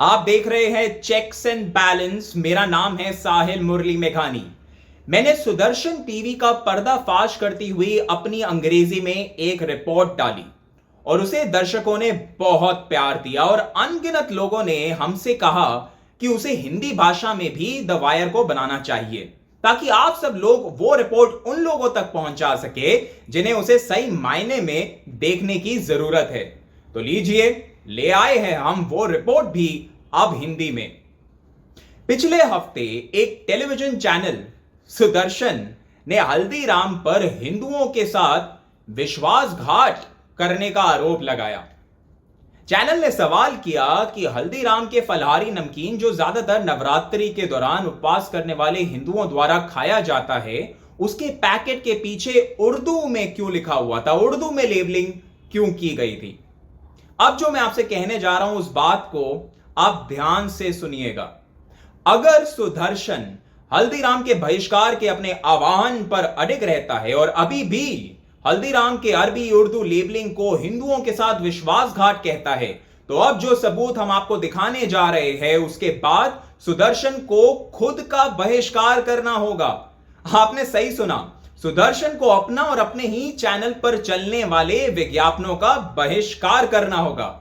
आप देख रहे हैं चेक्स एंड बैलेंस। मेरा नाम है साहिल मुरली मेघानी। मैंने सुदर्शन टीवी का पर्दाफाश करती हुई अपनी अंग्रेजी में एक रिपोर्ट डाली और उसे दर्शकों ने बहुत प्यार दिया और अनगिनत लोगों ने हमसे कहा कि उसे हिंदी भाषा में भी द वायर को बनाना चाहिए ताकि आप सब लोग वो रिपोर्ट उन लोगों तक पहुंचा सके जिन्हें उसे सही मायने में देखने की जरूरत है। तो लीजिए, ले आए हैं हम वो रिपोर्ट भी अब हिंदी में। पिछले हफ्ते एक टेलीविजन चैनल सुदर्शन ने हल्दीराम पर हिंदुओं के साथ विश्वासघात करने का आरोप लगाया। चैनल ने सवाल किया कि हल्दीराम के फलहारी नमकीन जो ज्यादातर नवरात्रि के दौरान उपवास करने वाले हिंदुओं द्वारा खाया जाता है, उसके पैकेट के पीछे उर्दू में क्यों लिखा हुआ था, उर्दू में लेबलिंग क्यों की गई थी। अब जो मैं आपसे कहने जा रहा हूं उस बात को आप ध्यान से सुनिएगा। अगर सुदर्शन हल्दीराम के बहिष्कार के अपने आह्वान पर अडिग रहता है और अभी भी हल्दीराम के अरबी उर्दू लेबलिंग को हिंदुओं के साथ विश्वासघात कहता है, तो अब जो सबूत हम आपको दिखाने जा रहे हैं उसके बाद सुदर्शन को खुद का बहिष्कार करना होगा। आपने सही सुना, सुदर्शन को अपना और अपने ही चैनल पर चलने वाले विज्ञापनों का बहिष्कार करना होगा।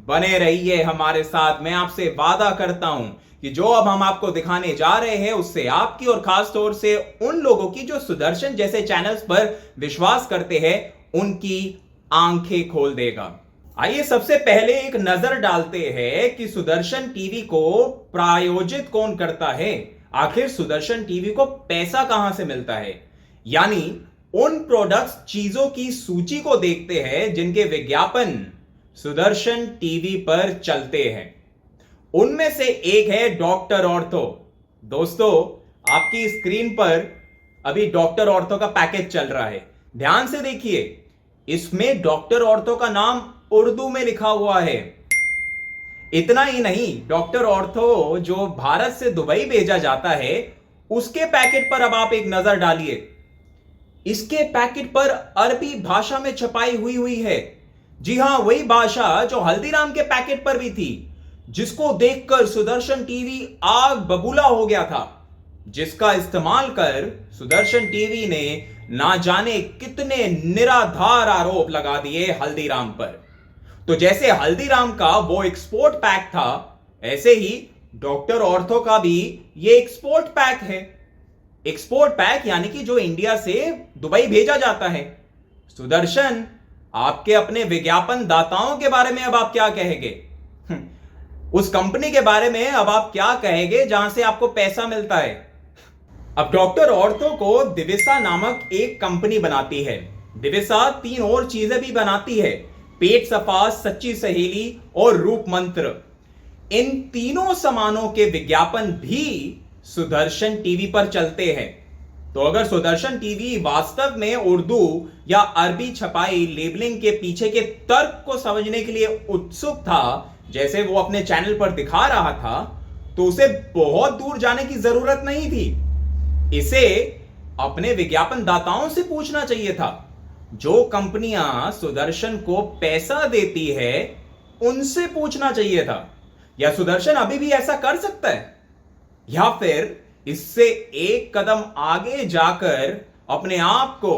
बने रहिए हमारे साथ। मैं आपसे वादा करता हूं कि जो अब हम आपको दिखाने जा रहे हैं उससे आपकी और खास तौर से उन लोगों की जो सुदर्शन जैसे चैनल्स पर विश्वास करते हैं उनकी आंखें खोल देगा। आइए सबसे पहले एक नजर डालते हैं कि सुदर्शन टीवी को प्रायोजित कौन करता है। आखिर सुदर्शन टीवी को पैसा कहां से मिलता है। यानी उन प्रोडक्ट्स, चीजों की सूची को देखते हैं जिनके विज्ञापन सुदर्शन टीवी पर चलते हैं। उनमें से एक है डॉक्टर ऑर्थो। दोस्तों, आपकी स्क्रीन पर अभी डॉक्टर ऑर्थो का पैकेज चल रहा है। ध्यान से देखिए, इसमें डॉक्टर ऑर्थो का नाम उर्दू में लिखा हुआ है। इतना ही नहीं, डॉक्टर ऑर्थो जो भारत से दुबई भेजा जाता है उसके पैकेट पर अब आप एक नजर डालिए। इसके पैकेट पर अरबी भाषा में छपाई हुई है। जी हां, वही भाषा जो हल्दीराम के पैकेट पर भी थी, जिसको देखकर सुदर्शन टीवी आग बबूला हो गया था, जिसका इस्तेमाल कर सुदर्शन टीवी ने ना जाने कितने निराधार आरोप लगा दिए हल्दीराम पर। तो जैसे हल्दीराम का वो एक्सपोर्ट पैक था, ऐसे ही डॉक्टर ऑर्थो का भी ये एक्सपोर्ट पैक है। एक्सपोर्ट पैक यानी कि जो इंडिया से दुबई भेजा जाता है। सुदर्शन, आपके अपने विज्ञापन दाताओं के बारे में अब आप क्या कहेंगे? उस कंपनी के बारे में अब आप क्या कहेंगे जहां से आपको पैसा मिलता है। अब डॉक्टर ऑर्थो को दिविसा नामक एक कंपनी बनाती है। दिविसा 3 और चीजें भी बनाती है: पेट सफा, सच्ची सहेली और रूप मंत्र। इन तीनों सामानों के विज्ञापन भी सुदर्शन टीवी पर चलते हैं। तो अगर सुदर्शन टीवी वास्तव में उर्दू या अरबी छपाई लेबलिंग के पीछे के तर्क को समझने के लिए उत्सुक था, जैसे वो अपने चैनल पर दिखा रहा था, तो उसे बहुत दूर जाने की जरूरत नहीं थी। इसे अपने विज्ञापन दाताओं से पूछना चाहिए था। जो कंपनियां सुदर्शन को पैसा देती है उनसे पूछना चाहिए था। या सुदर्शन अभी भी ऐसा कर सकता है, या फिर इससे एक कदम आगे जाकर अपने आप को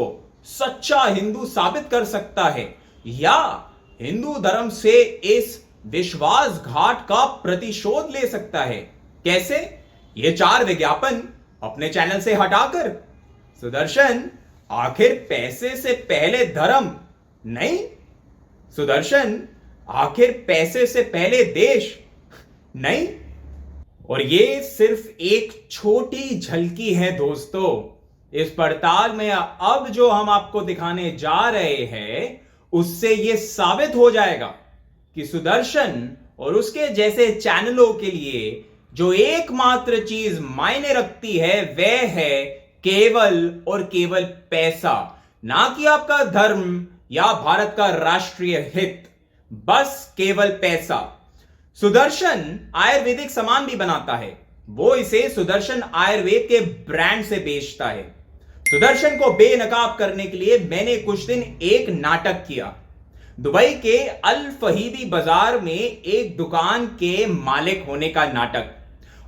सच्चा हिंदू साबित कर सकता है, या हिंदू धर्म से इस विश्वासघात का प्रतिशोध ले सकता है। कैसे? ये 4 विज्ञापन अपने चैनल से हटाकर। सुदर्शन, आखिर पैसे से पहले धर्म नहीं। सुदर्शन, आखिर पैसे से पहले देश नहीं। और ये सिर्फ एक छोटी झलकी है दोस्तों। इस पड़ताल में अब जो हम आपको दिखाने जा रहे हैं उससे यह साबित हो जाएगा कि सुदर्शन और उसके जैसे चैनलों के लिए जो एकमात्र चीज मायने रखती है वह है केवल और केवल पैसा, ना कि आपका धर्म या भारत का राष्ट्रीय हित। बस केवल पैसा। सुदर्शन आयुर्वेदिक सामान भी बनाता है। वो इसे सुदर्शन आयुर्वेद के ब्रांड से बेचता है। सुदर्शन को बेनकाब करने के लिए मैंने कुछ दिन एक नाटक किया। दुबई के अल फहीदी बाजार में एक दुकान के मालिक होने का नाटक,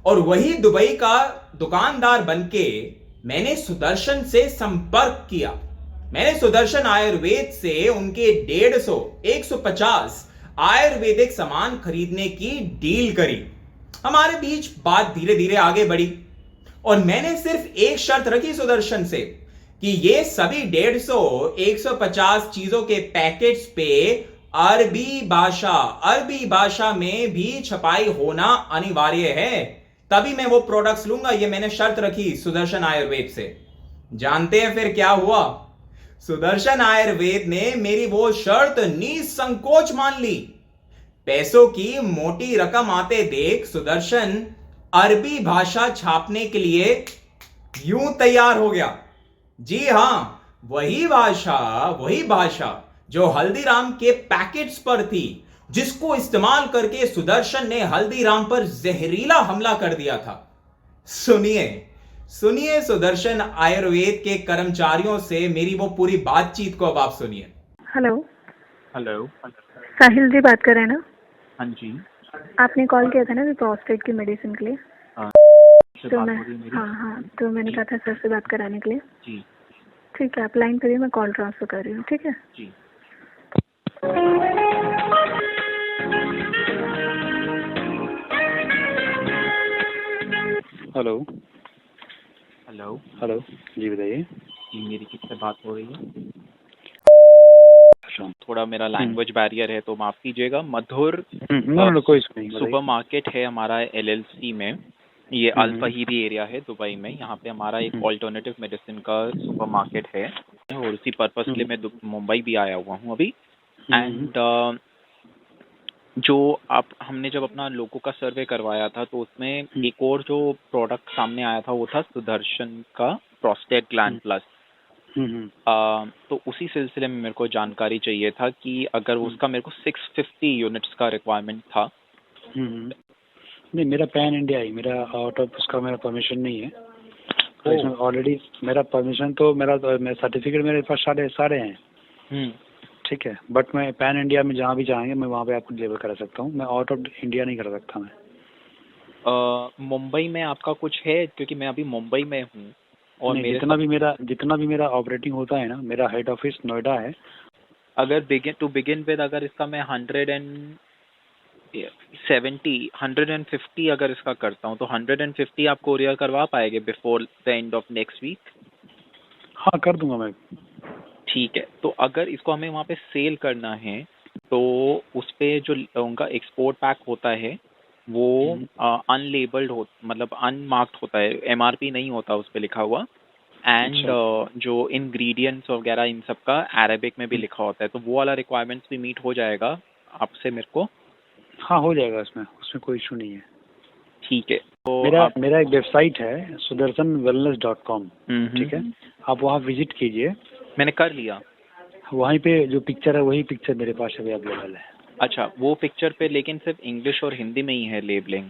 और वही दुबई का दुकानदार बनके मैंने सुदर्शन से संपर्क किया। मैंने सुदर्शन आयुर्वेद से उनके 150 आयुर्वेदिक सामान खरीदने की डील करी। हमारे बीच बात धीरे धीरे आगे बढ़ी और मैंने सिर्फ एक शर्त रखी सुदर्शन से कि ये सभी 150 चीजों के पैकेट्स पे अरबी भाषा में भी छपाई होना अनिवार्य है, तभी मैं वो प्रोडक्ट्स लूंगा। ये मैंने शर्त रखी सुदर्शन आयुर्वेद से। जानते हैं फिर क्या हुआ? सुदर्शन आयुर्वेद ने मेरी वो शर्त निसंकोच मान ली। पैसों की मोटी रकम आते देख सुदर्शन अरबी भाषा छापने के लिए यूं तैयार हो गया। जी हां, वही भाषा जो हल्दीराम के पैकेट्स पर थी, जिसको इस्तेमाल करके सुदर्शन ने हल्दीराम पर जहरीला हमला कर दिया था। सुनिए सुदर्शन आयुर्वेद के कर्मचारियों से मेरी वो पूरी बातचीत को अब आप सुनिए। Hello hello. साहिल जी बात कर रहे हैं ना? हाँ जी। आपने कॉल किया था ना प्रोस्टेट की मेडिसिन के लिए? से तो बात मैं हो रही है मेरी? हाँ, तो मैंने कहा था सर से बात कराने के लिए। जी ठीक है, आप लाइन करिए, मैं कॉल ट्रांसफर कर रही हूँ। ठीक है। जी। Hello hello. हेलो जी बताइए। जी, मेरी किससे बात हो रही है? अच्छा। थोड़ा मेरा लैंग्वेज बैरियर है तो माफ कीजिएगा। मधुर नो कोई इशू नहीं, सुपर मार्केट है हमारा LLC में। ये अल फहीदी एरिया है दुबई में। यहाँ पे हमारा एक ऑल्टरनेटिव मेडिसिन का सुपर मार्केट है और उसी पर्पस के लिए मैं मुंबई भी आया हुआ हूँ अभी। एंड जो आप हमने जब अपना लोगों का सर्वे करवाया था तो उसमें एक और जो प्रोडक्ट सामने आया था वो था सुदर्शन का प्रोस्टेट ग्लैंड प्लस। तो उसी सिलसिले में मेरे को जानकारी चाहिए था कि अगर उसका मेरे को 650 यूनिट्स का रिक्वायरमेंट था। नहीं, मेरा पैन इंडिया ही, मेरा आउट ऑफ उसका मेरा परमिशन नहीं है। तो इसमें ऑलरेडी मेरा परमिशन तो मेरा सर्टिफिकेट मेरे पास सारे हैं। ठीक है, बट मैं पैन इंडिया में जहाँ भी चाहेंगे मैं वहाँ पे आपको डिलीवर करा सकता हूँ। मैं आउट ऑफ इंडिया नहीं कर सकता मैं। मुंबई में आपका कुछ है? क्योंकि मैं अभी मुंबई में हूँ और जितना भी मेरा ऑपरेटिंग होता है ना, मेरा हेड ऑफिस नोएडा है। अगर बिगिन विद अगर इसका मैं 150 अगर इसका करता हूँ तो 150 आप कोरियर करवा पाएंगे before the end of next week? हाँ, कर दूंगा मैं। ठीक है, तो अगर इसको हमें वहाँ पे सेल करना है तो उस पे जो उनका एक्सपोर्ट पैक होता है वो अनलेबल्ड हो, मतलब अनमार्क्ड होता है, MRP नहीं होता उस पे लिखा हुआ। एंड जो इंग्रेडिएंट्स वगैरह इन सब का अरेबिक में भी लिखा होता है। तो वो वाला रिक्वायरमेंट्स भी मीट हो जाएगा आपसे मेरे को? हाँ, हो जाएगा, उसमें कोई इशू नहीं है। ठीक है, तो मेरा एक वेबसाइट है sudarshanwellness.com। ठीक है, आप वहाँ विजिट कीजिए। मैंने कर लिया। वहीं पे जो पिक्चर है वही पिक्चर मेरे पास अभी अवेलेबल है। अच्छा, वो पिक्चर पे लेकिन सिर्फ इंग्लिश और हिंदी में ही है लेबलिंग?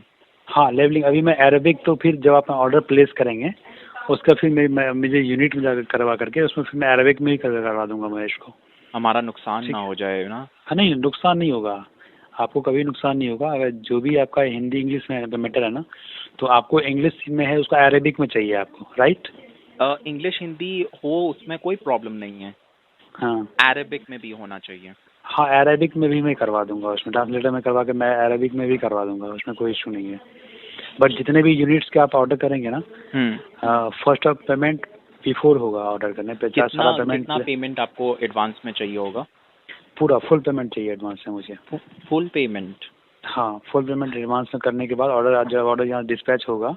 हाँ, लेबलिंग अभी मैं अरेबिक, तो फिर जब आप ऑर्डर प्लेस करेंगे उसका फिर मुझे यूनिट में जाकर करवा करके उसमें फिर मैं अरेबिक में ही करवा दूंगा मैं इसको। हमारा नुकसान ना हो जाए ना? हाँ, नहीं, नुकसान नहीं होगा, आपको कभी नुकसान नहीं होगा। अगर जो भी आपका हिंदी इंग्लिश में मैटर है ना, तो आपको इंग्लिश में है, उसका अरेबिक में चाहिए आपको, राइट? इंग्लिश हिंदी हो उसमें कोई प्रॉब्लम नहीं है। हाँ, अरेबिक में भी होना चाहिए। हाँ, अरेबिक में भी मैं करवा दूंगा, उसमें ट्रांसलेटर में करवा के मैं अरेबिक में भी करवा दूंगा, उसमें कोई इशू नहीं है। बट जितने भी यूनिट्स के आप ऑर्डर करेंगे ना, फर्स्ट ऑफ पेमेंट बिफोर होगा ऑर्डर करने पे। कितना पेमेंट आपको एडवांस में चाहिए होगा? पूरा फुल पेमेंट चाहिए एडवांस में मुझे। Full payment? हाँ, फुल पेमेंट एडवांस में करने के बाद जब ऑर्डर यहाँ डिस्पैच होगा,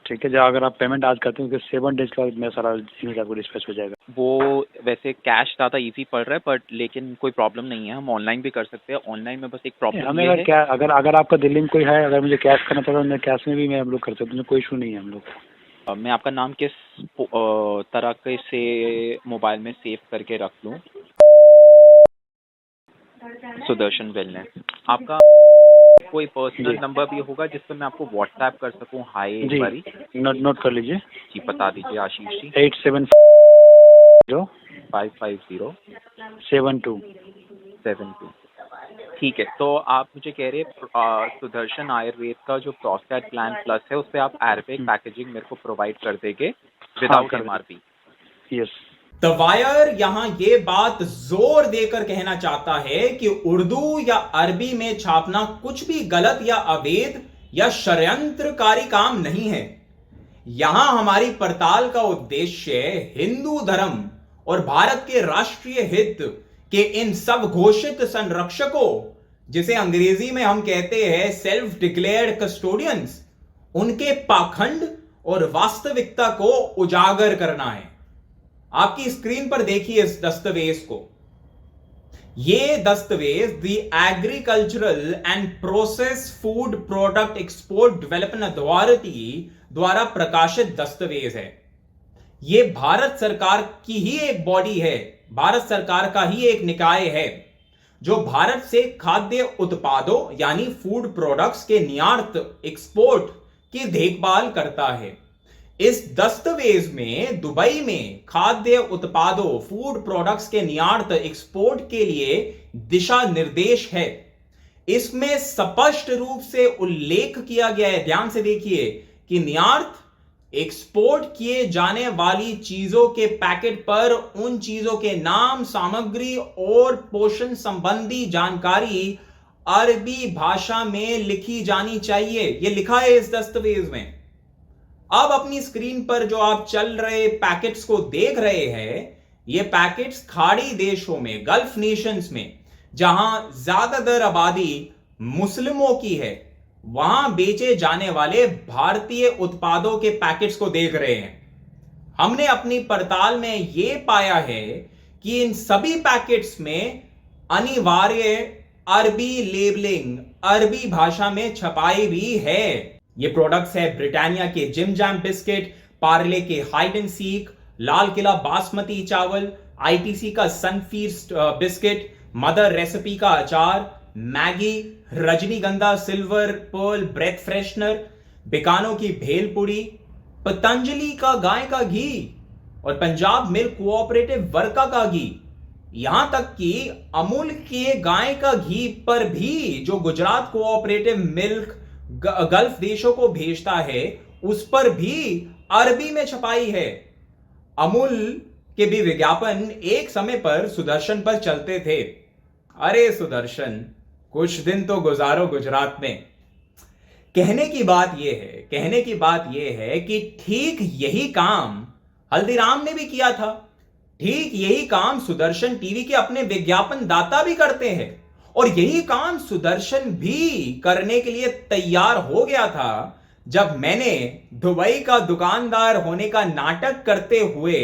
ठीक है, जब अगर आप पेमेंट आज करते हैं 7 डेज के बाद मेरा सारा यूनिट आपको डिस्पैच हो जाएगा। वो वैसे कैश ज़्यादा इजी पड़ रहा है, बट लेकिन कोई प्रॉब्लम नहीं है, हम ऑनलाइन भी कर सकते हैं। ऑनलाइन में बस एक प्रॉब्लम हमें अगर आपका दिल्ली में कोई है, अगर मुझे कैश करना पड़ा मैं कैश में भी हम लोग कर सकते हैं, कोई इशू नहीं है हम लोग। मैं आपका नाम किस तरह के से मोबाइल में सेव करके रख लूँ? सुदर्शन वेलनेस। आपका कोई पर्सनल नंबर भी होगा जिस पर मैं आपको व्हाट्सएप कर सकूं? हाय एक बारी नोट कर लीजिए। जी, बता दीजिए आशीष जी। 8750 550 72 72। ठीक है, तो आप मुझे कह रहे सुदर्शन आयुर्वेद का जो प्रोस्टेट प्लान प्लस है उस पे आप एयरबैग पैकेजिंग मेरे को प्रोवाइड कर देंगे without MRP. Yes. The wire यहां ये बात जोर देकर कहना चाहता है कि उर्दू या अरबी में छापना कुछ भी गलत या अवैध या षड्यंत्रकारी काम नहीं है। यहां हमारी पड़ताल का उद्देश्य हिंदू धर्म और भारत के राष्ट्रीय हित के इन सब घोषित संरक्षकों, जिसे अंग्रेजी में हम कहते हैं सेल्फ डिक्लेयर्ड कस्टोडियंस, उनके पाखंड और वास्तविकता को उजागर करना है। आपकी स्क्रीन पर देखिए इस दस्तावेज को। ये दस्तावेज the agricultural and process food product export development authority द्वारा प्रकाशित दस्तावेज है। ये भारत सरकार की ही एक बॉडी है, भारत सरकार का ही एक निकाय है जो भारत से खाद्य उत्पादों यानी फूड प्रोडक्ट्स के निर्यात एक्सपोर्ट की देखभाल करता है। इस दस्तावेज में दुबई में खाद्य उत्पादों फूड प्रोडक्ट्स के निर्यात एक्सपोर्ट के लिए दिशा निर्देश है। इसमें स्पष्ट रूप से उल्लेख किया गया है, ध्यान से देखिए, कि निर्यात एक्सपोर्ट किए जाने वाली चीजों के पैकेट पर उन चीजों के नाम, सामग्री और पोषण संबंधी जानकारी अरबी भाषा में लिखी जानी चाहिए। यह लिखा है इस दस्तावेज में। अब अपनी स्क्रीन पर जो आप चल रहे पैकेट्स को देख रहे हैं, ये पैकेट्स खाड़ी देशों में, गल्फ नेशंस में, जहां ज्यादातर आबादी मुस्लिमों की है, वहां बेचे जाने वाले भारतीय उत्पादों के पैकेट्स को देख रहे हैं। हमने अपनी पड़ताल में यह पाया है कि इन सभी पैकेट्स में अनिवार्य अरबी लेबलिंग, अरबी भाषा में छपाई भी है। ये प्रोडक्ट्स है ब्रिटानिया के जिम जैम बिस्किट, पार्ले के hide and seek, Lal Qila basmati चावल, आईटीसी का सनफीस्ट बिस्किट, मदर रेसिपी का अचार, मैगी, रजनीगंधा सिल्वर पर्ल ब्रेथ फ्रेशनर, बिकानो की भेलपुड़ी, पतंजलि का गाय का घी और पंजाब मिल्क कोऑपरेटिव वर्का का घी, यहां तक कि अमूल के गाय का घी पर भी जो गुजरात कोऑपरेटिव मिल्क गल्फ देशों को भेजता है, उस पर भी अरबी में छपाई है। अमूल के भी विज्ञापन एक समय पर सुदर्शन पर चलते थे। अरे सुदर्शन, कुछ दिन तो गुजारो गुजरात में। कहने की बात यह है कि ठीक यही काम हल्दीराम ने भी किया था। ठीक यही काम सुदर्शन टीवी के अपने विज्ञापन दाता भी करते हैं, और यही काम सुदर्शन भी करने के लिए तैयार हो गया था जब मैंने दुबई का दुकानदार होने का नाटक करते हुए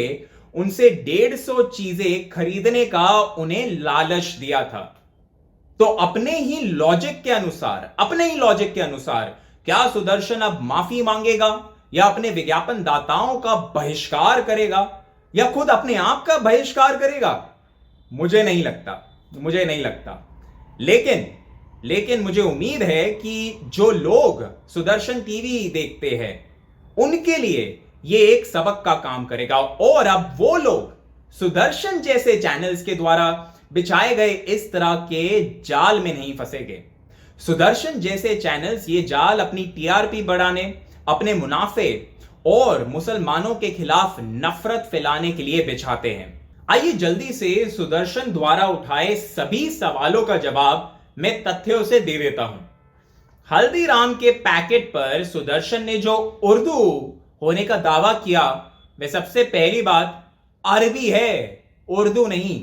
उनसे 150 चीजें खरीदने का उन्हें लालच दिया था। तो अपने ही लॉजिक के अनुसार क्या सुदर्शन अब माफी मांगेगा, या अपने विज्ञापन दाताओं का बहिष्कार करेगा, या खुद अपने आप का बहिष्कार करेगा? मुझे नहीं लगता। लेकिन मुझे उम्मीद है कि जो लोग सुदर्शन टीवी देखते हैं उनके लिए यह एक सबक का काम करेगा, और अब वो लोग सुदर्शन जैसे चैनल्स के द्वारा बिछाए गए इस तरह के जाल में नहीं फंसेंगे। सुदर्शन जैसे चैनल्स ये जाल अपनी टीआरपी बढ़ाने, अपने मुनाफे और मुसलमानों के खिलाफ नफरत फैलाने के लिए बिछाते हैं। आइए जल्दी से सुदर्शन द्वारा उठाए सभी सवालों का जवाब मैं तथ्यों से दे देता हूं। हल्दीराम के पैकेट पर सुदर्शन ने जो उर्दू होने का दावा किया, वह सबसे पहली बात अरबी है, उर्दू नहीं।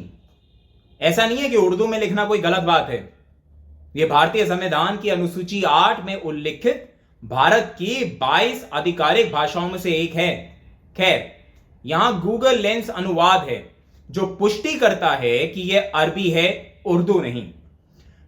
ऐसा नहीं है कि उर्दू में लिखना कोई गलत बात है। यह भारतीय संविधान की अनुसूची 8 में उल्लिखित भारत की 22 आधिकारिक भाषाओं में से एक है। खैर, यहां गूगल लेंस अनुवाद है जो पुष्टि करता है कि यह अरबी है, उर्दू नहीं।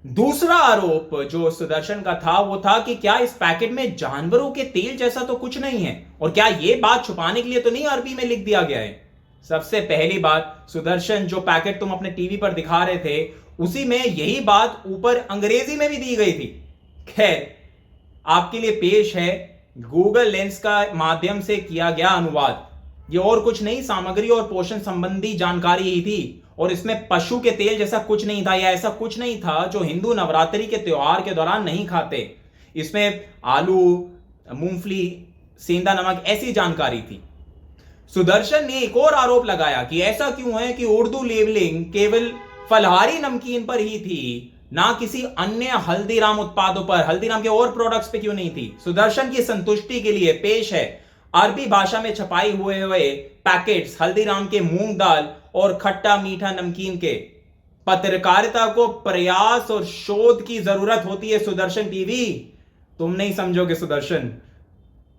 दूसरा आरोप जो सुदर्शन का था वो था कि क्या इस पैकेट में जानवरों के तेल जैसा तो कुछ नहीं है, और क्या यह बात छुपाने के लिए तो नहीं अरबी में लिख दिया गया है। सबसे पहली बात, सुदर्शन जो पैकेट तुम अपने टीवी पर दिखा रहे थे उसी में यही बात ऊपर अंग्रेजी में भी दी गई थी। खैर, आपके लिए पेश है गूगल लेंस का माध्यम से किया गया अनुवाद। ये और कुछ नहीं, सामग्री और पोषण संबंधी जानकारी ही थी, और इसमें पशु के तेल जैसा कुछ नहीं था, या ऐसा कुछ नहीं था जो हिंदू नवरात्रि के त्योहार के दौरान नहीं खाते। इसमें आलू, मूंगफली, सेंधा नमक ऐसी जानकारी थी। सुदर्शन ने एक और आरोप लगाया कि ऐसा क्यों है कि उर्दू लेबलिंग केवल फलहारी नमकीन पर ही थी, ना किसी अन्य हल्दीराम उत्पादों पर, हल्दीराम के और प्रोडक्ट्स पे क्यों नहीं थी। सुदर्शन की संतुष्टि के लिए पेश है अरबी भाषा में छपाई हुए पैकेट्स हल्दीराम के मूंग दाल और खट्टा मीठा नमकीन के। पत्रकारिता को प्रयास और शोध की जरूरत होती है सुदर्शन टीवी, तुम नहीं समझोगे सुदर्शन।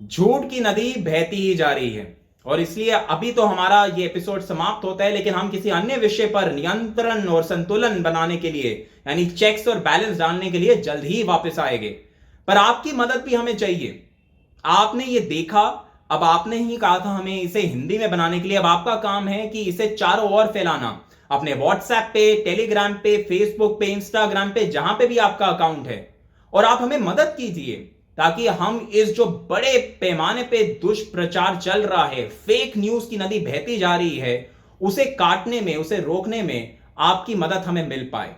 झूठ की नदी बहती ही जा रही है, और इसलिए अभी तो हमारा ये एपिसोड समाप्त होता है, लेकिन हम किसी अन्य विषय पर नियंत्रण और संतुलन बनाने के लिए, यानी चेक्स और बैलेंस डालने के लिए जल्द ही वापस आएंगे। पर आपकी मदद भी हमें चाहिए। आपने ये देखा, अब आपने ही कहा था हमें इसे हिंदी में बनाने के लिए, अब आपका काम है कि इसे चारों ओर फैलाना, अपने व्हाट्सएप पे, टेलीग्राम पे, फेसबुक पे, इंस्टाग्राम पे, जहां पे भी आपका अकाउंट है। और आप हमें मदद कीजिए ताकि हम इस जो बड़े पैमाने पे दुष्प्रचार चल रहा है, फेक न्यूज की नदी बहती जा रही है, उसे काटने में, उसे रोकने में आपकी मदद हमें मिल पाए।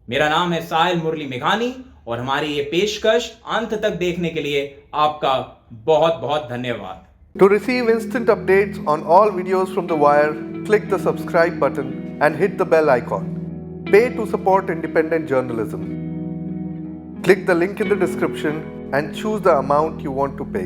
मेरा नाम है साहिल मुरली मेघानी, और हमारी ये पेशकश अंत तक देखने के लिए आपका बहुत बहुत धन्यवाद। To receive instant updates on all videos from The Wire, click the subscribe button and hit the bell icon. Pay to support independent journalism. Click the link in the description and choose the amount you want to pay.